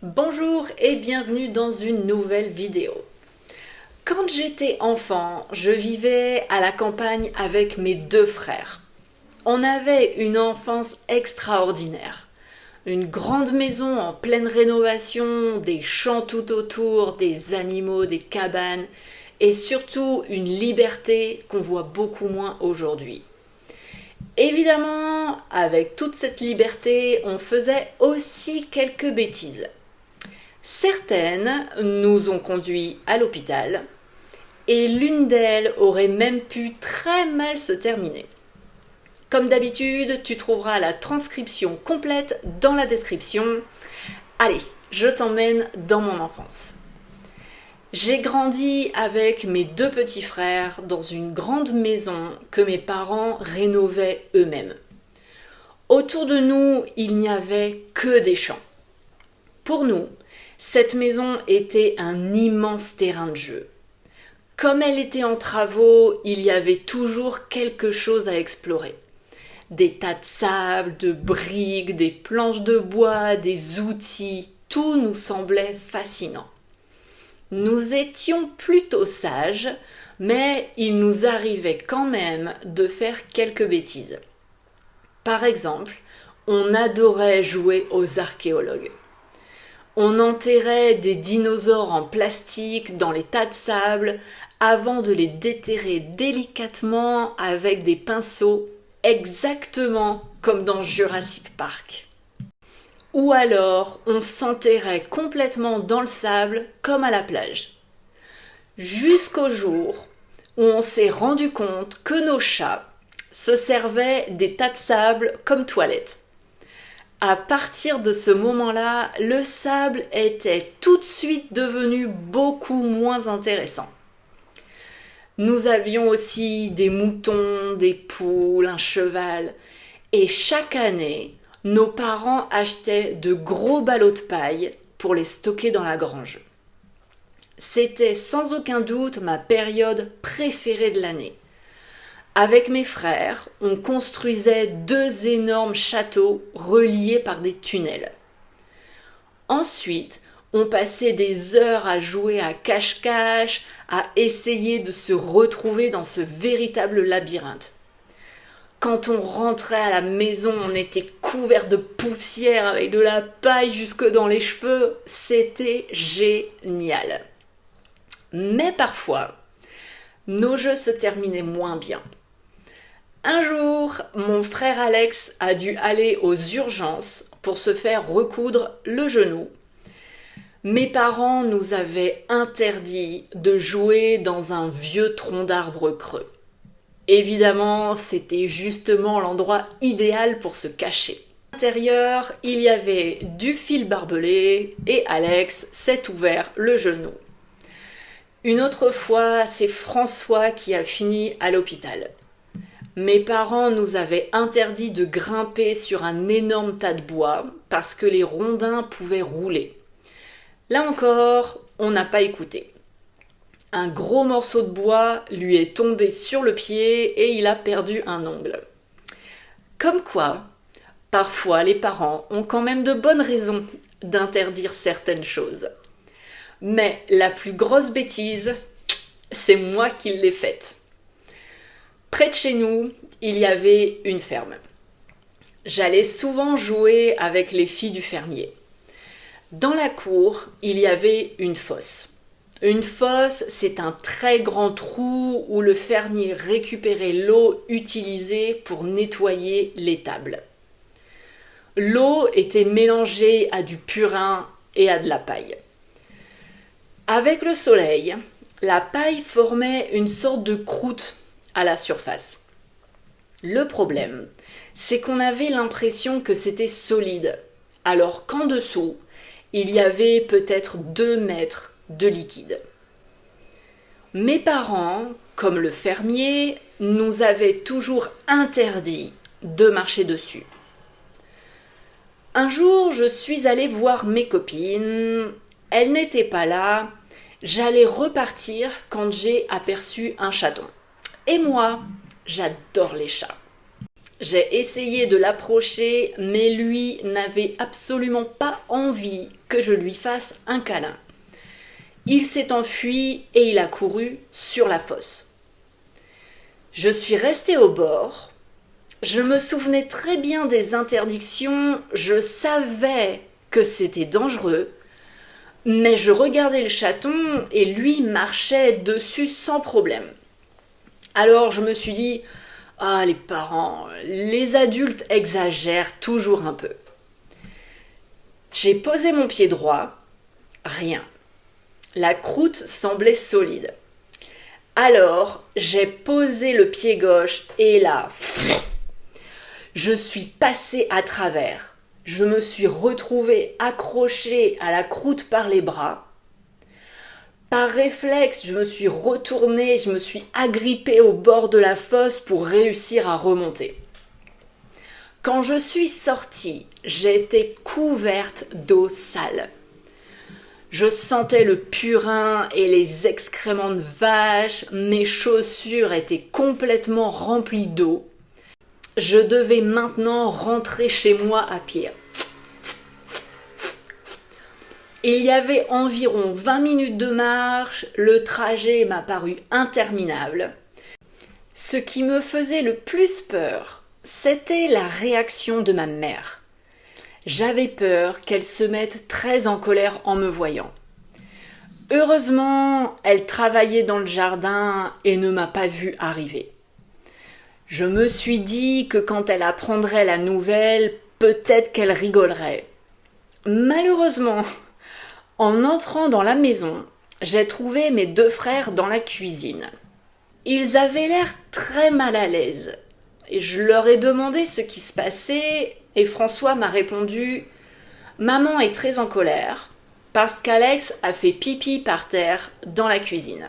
Bonjour et bienvenue dans une nouvelle vidéo. Quand j'étais enfant, je vivais à la campagne avec mes deux frères. On avait une enfance extraordinaire. Une grande maison en pleine rénovation, des champs tout autour, des animaux, des cabanes et surtout une liberté qu'on voit beaucoup moins aujourd'hui. Évidemment, avec toute cette liberté, on faisait aussi quelques bêtises. Certaines nous ont conduits à l'hôpital et l'une d'elles aurait même pu très mal se terminer. Comme d'habitude, tu trouveras la transcription complète dans la description. Allez, je t'emmène dans mon enfance. J'ai grandi avec mes deux petits frères dans une grande maison que mes parents rénovaient eux-mêmes. Autour de nous, il n'y avait que des champs. Pour nous, cette maison était un immense terrain de jeu. Comme elle était en travaux, il y avait toujours quelque chose à explorer. Des tas de sable, de briques, des planches de bois, des outils, tout nous semblait fascinant. Nous étions plutôt sages, mais il nous arrivait quand même de faire quelques bêtises. Par exemple, on adorait jouer aux archéologues. On enterrait des dinosaures en plastique dans les tas de sable avant de les déterrer délicatement avec des pinceaux, exactement comme dans Jurassic Park. Ou alors, on s'enterrait complètement dans le sable comme à la plage. Jusqu'au jour où on s'est rendu compte que nos chats se servaient des tas de sable comme toilettes. À partir de ce moment-là, le sable était tout de suite devenu beaucoup moins intéressant. Nous avions aussi des moutons, des poules, un cheval. Et chaque année, nos parents achetaient de gros ballots de paille pour les stocker dans la grange. C'était sans aucun doute ma période préférée de l'année. Avec mes frères, on construisait deux énormes châteaux reliés par des tunnels. Ensuite, on passait des heures à jouer à cache-cache, à essayer de se retrouver dans ce véritable labyrinthe. Quand on rentrait à la maison, on était couvert de poussière avec de la paille jusque dans les cheveux. C'était génial. Mais parfois, nos jeux se terminaient moins bien. Un jour, mon frère Alex a dû aller aux urgences pour se faire recoudre le genou. Mes parents nous avaient interdit de jouer dans un vieux tronc d'arbre creux. Évidemment, c'était justement l'endroit idéal pour se cacher. À l'intérieur, il y avait du fil barbelé et Alex s'est ouvert le genou. Une autre fois, c'est François qui a fini à l'hôpital. Mes parents nous avaient interdit de grimper sur un énorme tas de bois parce que les rondins pouvaient rouler. Là encore, on n'a pas écouté. Un gros morceau de bois lui est tombé sur le pied et il a perdu un ongle. Comme quoi, parfois les parents ont quand même de bonnes raisons d'interdire certaines choses. Mais la plus grosse bêtise, c'est moi qui l'ai faite. Près de chez nous, il y avait une ferme. J'allais souvent jouer avec les filles du fermier. Dans la cour, il y avait une fosse. Une fosse, c'est un très grand trou où le fermier récupérait l'eau utilisée pour nettoyer l'étable. L'eau était mélangée à du purin et à de la paille. Avec le soleil, la paille formait une sorte de croûte à la surface. Le problème, c'est qu'on avait l'impression que c'était solide, alors qu'en dessous, il y avait peut-être 2 mètres de liquide. Mes parents, comme le fermier, nous avaient toujours interdit de marcher dessus. Un jour, je suis allée voir mes copines. Elles n'étaient pas là. J'allais repartir quand j'ai aperçu un chaton. Et moi, j'adore les chats. J'ai essayé de l'approcher, mais lui n'avait absolument pas envie que je lui fasse un câlin. Il s'est enfui et il a couru sur la fosse. Je suis restée au bord. Je me souvenais très bien des interdictions, je savais que c'était dangereux, mais je regardais le chaton et lui marchait dessus sans problème. Alors je me suis dit, ah les parents, les adultes exagèrent toujours un peu. J'ai posé mon pied droit, rien. La croûte semblait solide. Alors j'ai posé le pied gauche et là, je suis passée à travers. Je me suis retrouvée accrochée à la croûte par les bras. Par réflexe, je me suis retournée, je me suis agrippée au bord de la fosse pour réussir à remonter. Quand je suis sortie, j'étais couverte d'eau sale. Je sentais le purin et les excréments de vache, mes chaussures étaient complètement remplies d'eau. Je devais maintenant rentrer chez moi à pied. Il y avait environ 20 minutes de marche, le trajet m'a paru interminable. Ce qui me faisait le plus peur, c'était la réaction de ma mère. J'avais peur qu'elle se mette très en colère en me voyant. Heureusement, elle travaillait dans le jardin et ne m'a pas vue arriver. Je me suis dit que quand elle apprendrait la nouvelle, peut-être qu'elle rigolerait. Malheureusement, en entrant dans la maison, j'ai trouvé mes 2 frères dans la cuisine. Ils avaient l'air très mal à l'aise. Et je leur ai demandé ce qui se passait et François m'a répondu « Maman est très en colère parce qu'Alex a fait pipi par terre dans la cuisine. »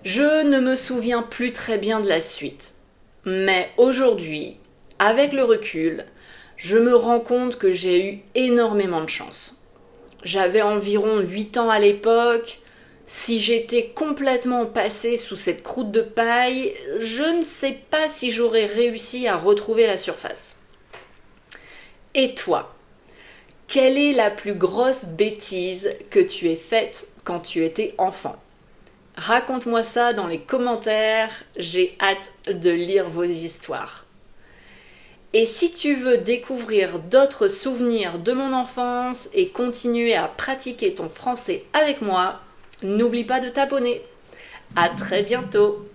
Je ne me souviens plus très bien de la suite. Mais aujourd'hui, avec le recul, je me rends compte que j'ai eu énormément de chance. J'avais environ 8 ans à l'époque. Si j'étais complètement passée sous cette croûte de paille, je ne sais pas si j'aurais réussi à retrouver la surface. Et toi, quelle est la plus grosse bêtise que tu aies faite quand tu étais enfant ? Raconte-moi ça dans les commentaires, j'ai hâte de lire vos histoires. Et si tu veux découvrir d'autres souvenirs de mon enfance et continuer à pratiquer ton français avec moi, n'oublie pas de t'abonner. À très bientôt!